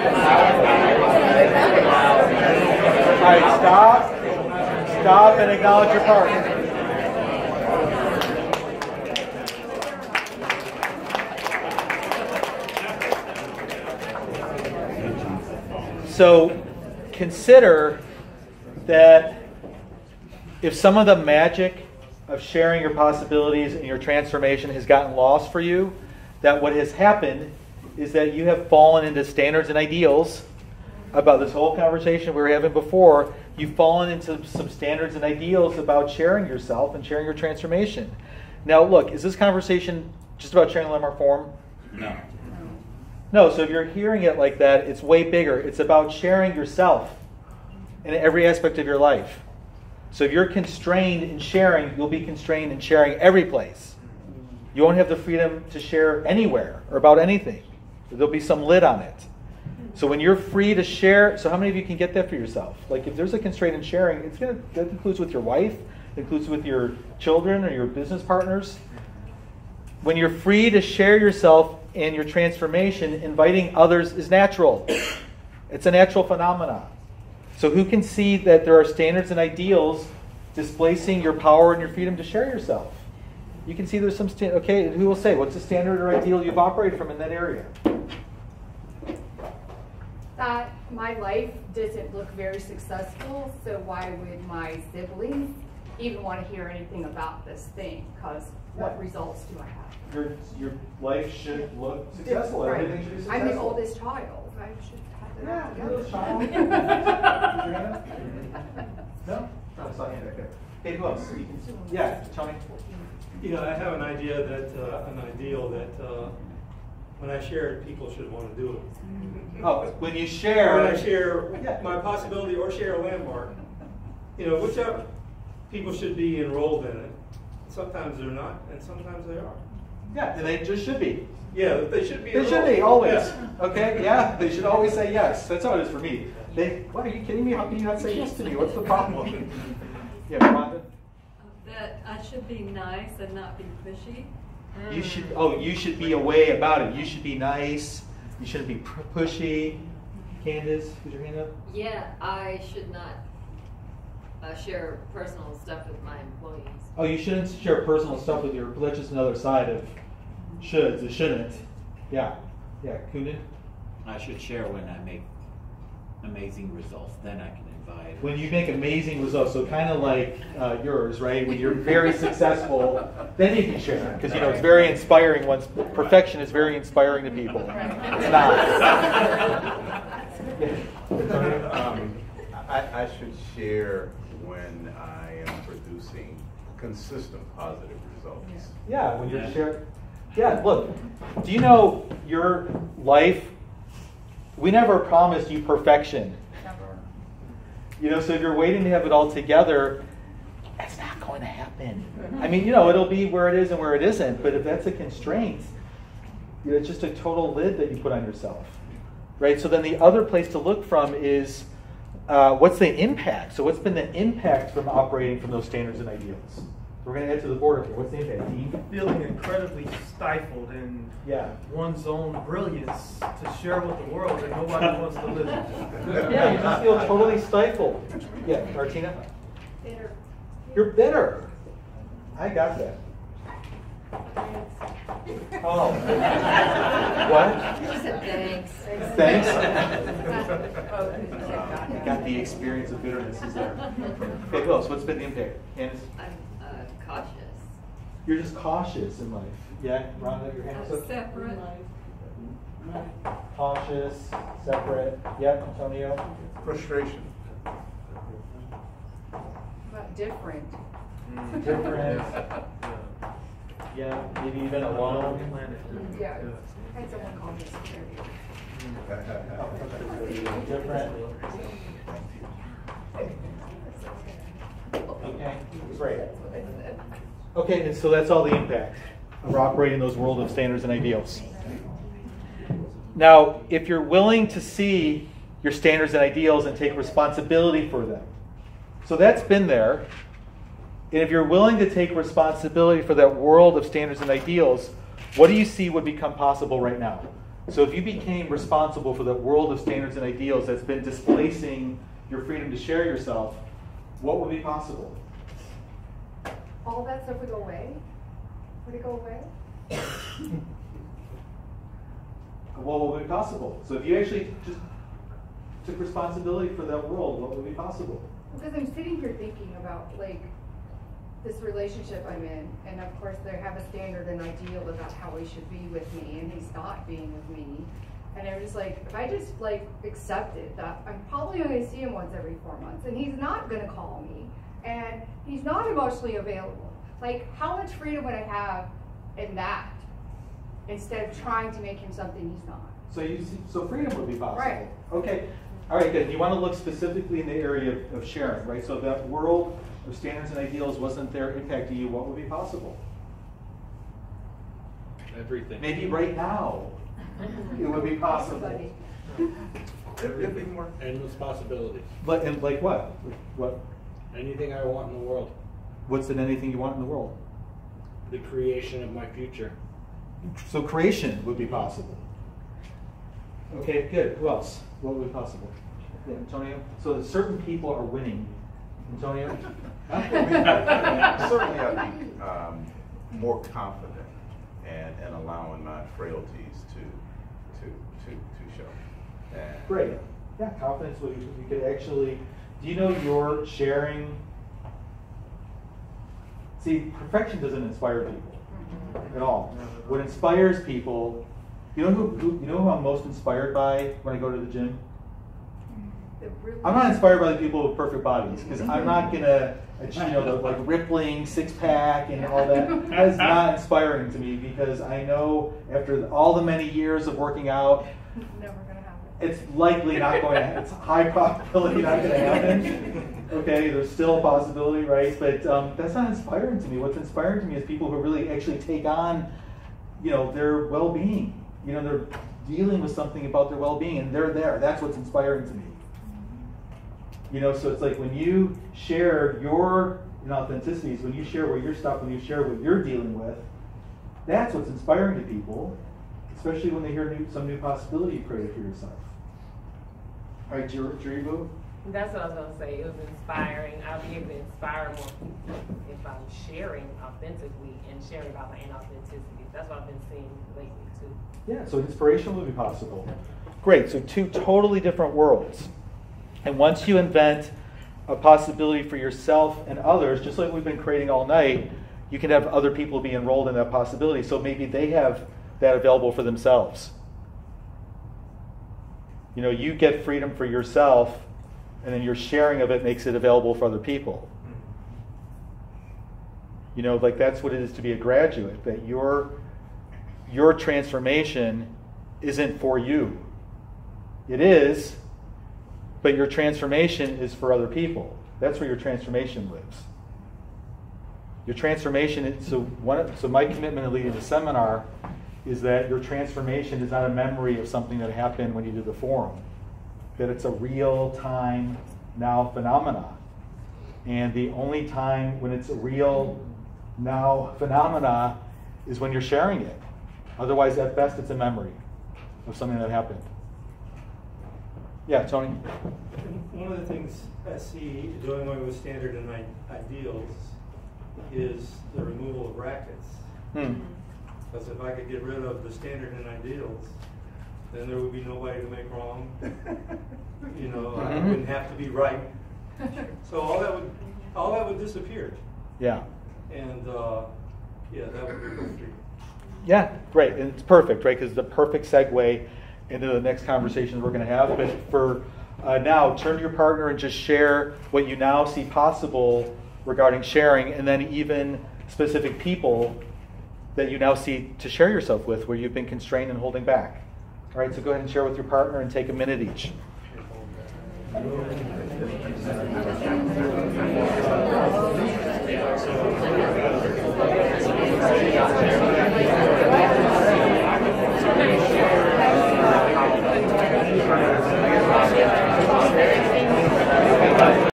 All right, stop. Stop and acknowledge your part. So consider that if some of the magic of sharing your possibilities and your transformation has gotten lost for you, that what has happened is that you have fallen into standards and ideals about this whole conversation we were having before. You've fallen into some standards and ideals about sharing yourself and sharing your transformation. Now look, is this conversation just about sharing landmark form? No. No, so if you're hearing it like that, it's way bigger. It's about sharing yourself in every aspect of your life. So if you're constrained in sharing, you'll be constrained in sharing every place. You won't have the freedom to share anywhere or about anything. There'll be some lid on it. So when you're free to share, so how many of you can get that for yourself? Like if there's a constraint in sharing, that includes with your wife, it includes with your children or your business partners. When you're free to share yourself and your transformation, inviting others is natural. It's a natural phenomenon. So who can see that there are standards and ideals displacing your power and your freedom to share yourself? You can see there's some okay, who will say, what's the standard or ideal you've operated from in that area? That my life doesn't look very successful, so why would my siblings even want to hear anything about this thing? Because what results do I have? Your life should look successful. Right. Everything should be successful. I'm the oldest child. I should have that. Yeah, oldest child. No? I saw a hand right there. Hey, who else? Yeah, tell me. You know, I have an idea that, an ideal that when I share it, people should want to do it. Oh, when you share. When I share my possibility or share a landmark, you know, whichever, people should be enrolled in it. Sometimes they're not, and sometimes they are. Yeah, and they just should be. Yeah, they should be. They should be, always. Yeah. Okay, yeah, they should always say yes. That's how it is for me. What, are you kidding me? How can you not say yes to me? What's the problem? Yeah, Rhonda? That I should be nice and not be pushy. You should be a way about it. You should be nice. You shouldn't be pushy. Candace, put your hand up. Yeah, I should not share personal stuff with my employees. Oh, you shouldn't share personal stuff with your, that's just another side of shoulds, it shouldn't. Yeah. Yeah, Kunin? I should share when I make amazing results, then I can invite. When you make amazing results, so kind of like yours, right? When you're very successful, then you can share it. Because, you know, it's very inspiring. Once perfection is very inspiring to people. It's not. I should share when I am producing consistent positive results. Yeah, when you're sharing. Yeah, look, do you know your life, we never promised you perfection. You know, so if you're waiting to have it all together, that's not going to happen. I mean, you know, it'll be where it is and where it isn't, but if that's a constraint, you know, it's just a total lid that you put on yourself. Right? So then the other place to look from is what's the impact? So what's been the impact from operating from those standards and ideals? We're going to add to the board here. What's the impact, Dean? Feeling incredibly stifled in one's own brilliance to share with the world that nobody wants to listen to. Yeah, you just feel totally stifled. Yeah, Martina? Bitter. You're bitter. I got that. Oh. What? She said thanks. Thanks? Got the experience of bitterness is there. Okay, who else? What's been the impact? Candace? I'm cautious. You're just cautious in life. Yeah, Rhonda, your hands up. Separate. Cautious, separate. Yeah, Antonio? Frustration. But different. Different. Yeah, maybe even alone. Yeah. I had someone call me Different. Okay, great. Okay, and so that's all the impact of operating in those world of standards and ideals. Now, if you're willing to see your standards and ideals and take responsibility for them, so that's been there. And if you're willing to take responsibility for that world of standards and ideals, what do you see would become possible right now? So if you became responsible for the world of standards and ideals that's been displacing your freedom to share yourself, what would be possible? All that stuff would go away? Would it go away? Well, what would be possible? So if you actually just took responsibility for that world, what would be possible? Because I'm sitting here thinking about, like, this relationship I'm in, and of course they have a standard and ideal about how he should be with me, and he's not being with me. And I'm just like, if I just like accepted that I'm probably only gonna see him once every 4 months, and he's not gonna call me, and he's not emotionally available. Like, how much freedom would I have in that, instead of trying to make him something he's not? So freedom would be possible. Right. Okay. All right, good. You want to look specifically in the area of sharing, right? So if that world of standards and ideals wasn't there impacting you, what would be possible? Everything. Maybe right now it would be possible. Everything more. Endless possibilities. But and like what? What? Anything I want in the world. What's in anything you want in the world? The creation of my future. So creation would be possible. Okay, good. Who else? What would be possible? Yeah, Antonio? So that certain people are winning. Antonio? Certainly I'd be more confident and allowing my frailties to show. And Great. Yeah, confidence. You could actually, do you know you're sharing? See, perfection doesn't inspire people at all. What inspires people, you know who I'm most inspired by when I go to the gym? I'm not inspired by the people with perfect bodies, because I'm not gonna achieve, the like rippling six-pack and all that. That is not inspiring to me, because I know after all the many years of working out, Never gonna happen. it's likely not going to happen. It's a high probability not going to happen. Okay, there's still a possibility, right? But that's not inspiring to me. What's inspiring to me is people who really actually take on, their well-being. They're dealing with something about their well-being, and they're there. That's what's inspiring to me. So it's like when you share your inauthenticities, when you share where you're stuck, when you share what you're dealing with, that's what's inspiring to people, especially when they hear some new possibility you created for yourself. All right, Jeribu? That's what I was going to say. It was inspiring. I'll be able to inspire more people if I'm sharing authentically and sharing about my inauthenticity. That's what I've been seeing lately, too. Yeah, so inspiration will be possible. Great, so two totally different worlds. And once you invent a possibility for yourself and others, just like we've been creating all night, you can have other people be enrolled in that possibility. So maybe they have that available for themselves. You get freedom for yourself, and then your sharing of it makes it available for other people. Like that's what it is to be a graduate, that your transformation isn't for you. It is, but your transformation is for other people. That's where your transformation lives. Your transformation is, so my commitment to leading the seminar is that your transformation is not a memory of something that happened when you did the forum, that it's a real-time now phenomena. And the only time when it's a real now phenomena is when you're sharing it. Otherwise, at best, it's a memory of something that happened. Yeah, Tony? One of the things I see doing away with standard and ideals is the removal of brackets. Because if I could get rid of the standard and ideals, then there would be nobody to make wrong. I wouldn't have to be right. So all that would disappear. Yeah. And that would be perfect. Yeah, great. And it's perfect, right? Because it's the perfect segue into the next conversations we're going to have. But for now, turn to your partner and just share what you now see possible regarding sharing, and then even specific people that you now see to share yourself with where you've been constrained and holding back. All right, so go ahead and share with your partner and take a minute each.